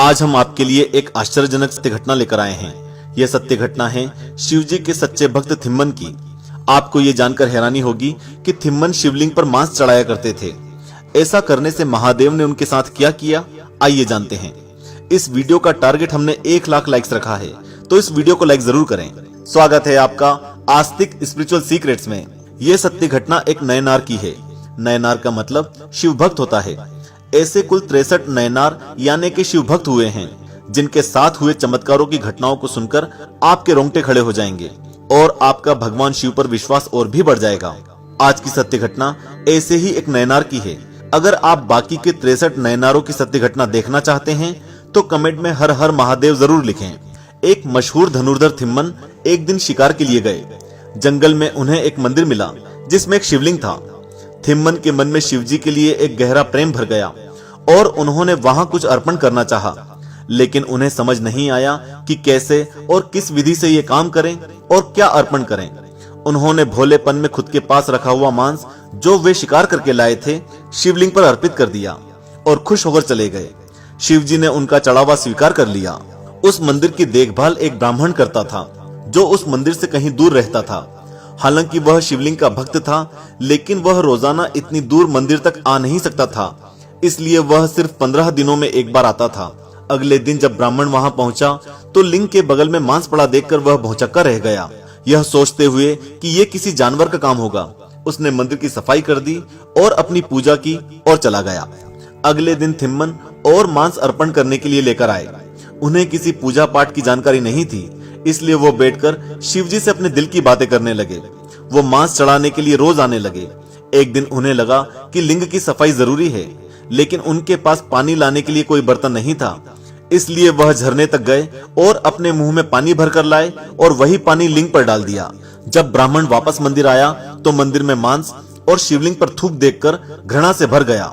आज हम आपके लिए एक आश्चर्यजनक सत्य घटना लेकर आए हैं। यह सत्य घटना है शिव जी के सच्चे भक्त थिम्मन की। आपको ये जानकर हैरानी होगी कि थिम्मन शिवलिंग पर मांस चढ़ाया करते थे। ऐसा करने से महादेव ने उनके साथ क्या किया, आइए जानते हैं। इस वीडियो का टारगेट हमने 1 लाख लाइक्स रखा है, तो इस वीडियो को लाइक जरूर करें। स्वागत है आपका आस्तिक स्पिरिचुअल सीक्रेट्स में। यह सत्य घटना एक नयनार की है। नयनार का मतलब शिव भक्त होता है। ऐसे कुल 63 नयनार यानी कि शिव भक्त हुए हैं, जिनके साथ हुए चमत्कारों की घटनाओं को सुनकर आपके रोंगटे खड़े हो जाएंगे और आपका भगवान शिव पर विश्वास और भी बढ़ जाएगा। आज की सत्य घटना ऐसे ही एक नयनार की है। अगर आप बाकी के 63 नयनारों की सत्य घटना देखना चाहते हैं तो कमेंट में हर हर महादेव जरूर लिखें। एक मशहूर धनुर्धर थिम्मन एक दिन शिकार के लिए गए। जंगल में उन्हें एक मंदिर मिला जिसमें एक शिवलिंग था। थिम्मन के मन में शिव जी के लिए एक गहरा प्रेम भर गया और उन्होंने वहां कुछ अर्पण करना चाहा, लेकिन उन्हें समझ नहीं आया कि कैसे और किस विधि से ये काम करें और क्या अर्पण करें। उन्होंने भोलेपन में खुद के पास रखा हुआ मांस जो वे शिकार करके लाए थे शिवलिंग पर अर्पित कर दिया और खुश होकर चले गए। शिव जी ने उनका चढ़ावा स्वीकार कर लिया। उस मंदिर की देखभाल एक ब्राह्मण करता था जो उस मंदिर से कहीं दूर रहता था। हालांकि वह शिवलिंग का भक्त था, लेकिन वह रोजाना इतनी दूर मंदिर तक आ नहीं सकता था, इसलिए वह सिर्फ 15 दिनों में एक बार आता था। अगले दिन जब ब्राह्मण वहां पहुंचा तो लिंग के बगल में मांस पड़ा देखकर वह भौचक्का रह गया, यह सोचते हुए कि ये किसी जानवर का काम होगा। उसने मंदिर की सफाई कर दी और अपनी पूजा की और चला गया। अगले दिन थिम्मन और मांस अर्पण करने के लिए लेकर आए। उन्हें किसी पूजा पाठ की जानकारी नहीं थी, इसलिए वो बैठकर शिव जी से अपने दिल की बातें करने लगे। वो मांस चढ़ाने के लिए रोज आने लगे। एक दिन उन्हें लगा कि लिंग की सफाई जरूरी है, लेकिन उनके पास पानी लाने के लिए कोई बर्तन नहीं था, इसलिए वह झरने तक गए और अपने मुंह में पानी भरकर लाए और वही पानी लिंग पर डाल दिया। जब ब्राह्मण वापस मंदिर आया तो मंदिर में मांस और शिवलिंग पर थूक देखकर घृणा से भर गया।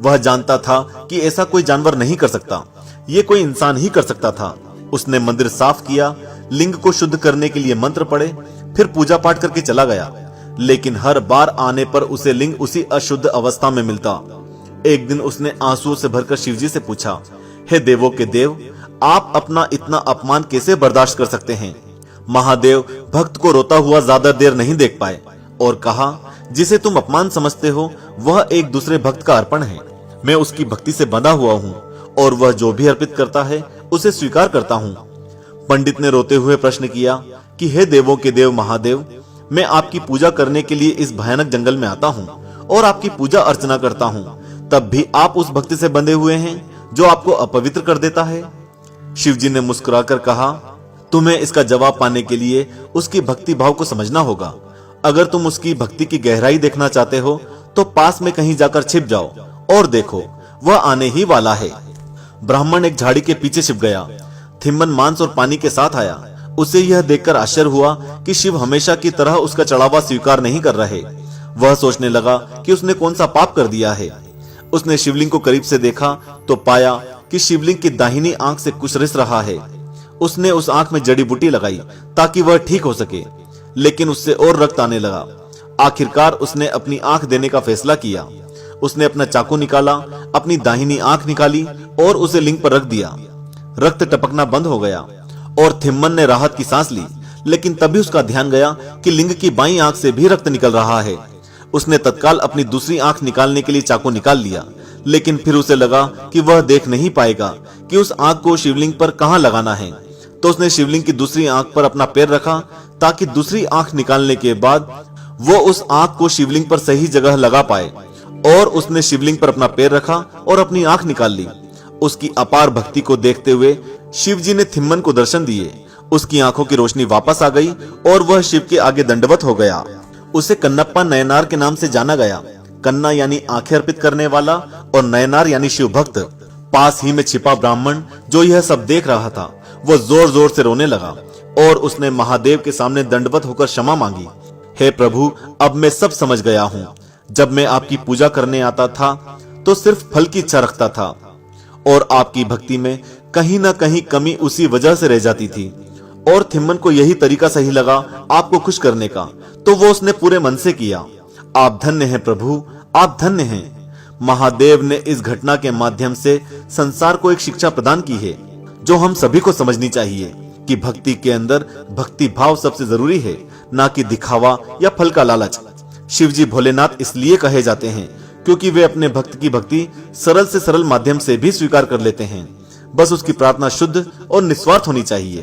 वह जानता था कि ऐसा कोई जानवर नहीं कर सकता, ये कोई इंसान ही कर सकता था। उसने मंदिर साफ किया, लिंग को शुद्ध करने के लिए मंत्र पढ़े, फिर पूजा पाठ करके चला गया, लेकिन हर बार आने पर उसे लिंग उसी अशुद्ध अवस्था में मिलता। एक दिन उसने आंसुओं से भरकर शिवजी से पूछा, हे देवों के देव, आप अपना इतना अपमान कैसे बर्दाश्त कर सकते हैं? महादेव भक्त को रोता हुआ ज्यादा देर नहीं देख पाए और कहा, जिसे तुम अपमान समझते हो वह एक दूसरे भक्त का अर्पण है। मैं उसकी भक्ति से बंधा हुआ हूँ और वह जो भी अर्पित करता है उसे स्वीकार करता हूँ। पंडित ने रोते हुए प्रश्न किया कि हे देवों के देव महादेव, मैं आपकी पूजा करने के लिए इस भयानक जंगल में आता हूँ और आपकी पूजा अर्चना करता हूँ, तब भी आप उस भक्ति से बंधे हुए हैं जो आपको अपवित्र कर देता है। शिव जी ने मुस्कुराकर कहा, तुम्हें इसका जवाब पाने के लिए उसकी भक्ति भाव को समझना होगा। अगर तुम उसकी भक्ति की गहराई देखना चाहते हो तो पास में कहीं जाकर छिप जाओ और देखो, वह आने ही वाला है। ब्राह्मण एक झाड़ी के पीछे छिप गया। थिम्मन मांस और पानी के साथ आया। उसे यह देखकर आश्चर्य हुआ कि शिव हमेशा की तरह उसका चढ़ावा स्वीकार नहीं कर रहे। वह सोचने लगा कि उसने कौन सा पाप कर दिया है। उसने शिवलिंग को करीब से देखा तो पाया कि शिवलिंग की दाहिनी आंख से कुछ रिस रहा है। उसने उस आंख में जड़ी बूटी लगाई ताकि वह ठीक हो सके, लेकिन उससे और रक्त आने लगा। आखिरकार उसने अपनी आंख देने का फैसला किया। उसने अपना चाकू निकाला, अपनी दाहिनी आंख निकाली और उसे लिंग पर रख दिया। रक्त टपकना बंद हो गया और थिम्मन ने राहत की सांस ली, लेकिन तभी उसका ध्यान गया कि लिंग की बाईं आंख से भी रक्त निकल रहा है। उसने तत्काल अपनी दूसरी आंख निकालने के लिए चाकू निकाल लिया, लेकिन फिर उसे लगा कि वह देख नहीं पाएगा कि उस आंख को शिवलिंग पर कहां लगाना है। तो उसने शिवलिंग की दूसरी आंख पर अपना पैर रखा ताकि दूसरी आंख निकालने के बाद वो उस आंख को शिवलिंग पर सही जगह लगा पाए। और उसने शिवलिंग पर अपना पैर रखा और अपनी आंख निकाल ली। उसकी अपार भक्ति को देखते हुए शिव जी ने थिम्मन को दर्शन दिए। उसकी आंखों की रोशनी वापस आ गई और वह शिव के आगे दंडवत हो गया। उसे कन्नप्पा नयनार के नाम से जाना गया। कन्ना यानी आंखें अर्पित करने वाला और नयनार यानी शिव भक्त। पास ही में छिपा ब्राह्मण जो यह सब देख रहा था, वो जोर जोर से रोने लगा और उसने महादेव के सामने दंडवत होकर क्षमा मांगी। हे प्रभु, अब मैं सब समझ गया हूँ। जब मैं आपकी पूजा करने आता था तो सिर्फ फल की इच्छा रखता था और आपकी भक्ति में कहीं ना कहीं कमी उसी वजह से रह जाती थी। और थिम्मन को यही तरीका सही लगा आपको खुश करने का, तो वो उसने पूरे मन से किया। आप धन्य हैं प्रभु, आप धन्य हैं। महादेव ने इस घटना के माध्यम से संसार को एक शिक्षा प्रदान की है जो हम सभी को समझनी चाहिए कि भक्ति के अंदर भक्ति भाव सबसे जरूरी है, ना कि दिखावा या फल का लालच। शिवजी भोलेनाथ इसलिए कहे जाते हैं क्योंकि वे अपने भक्त की भक्ति सरल से सरल माध्यम से भी स्वीकार कर लेते हैं। बस उसकी प्रार्थना शुद्ध और निस्वार्थ होनी चाहिए।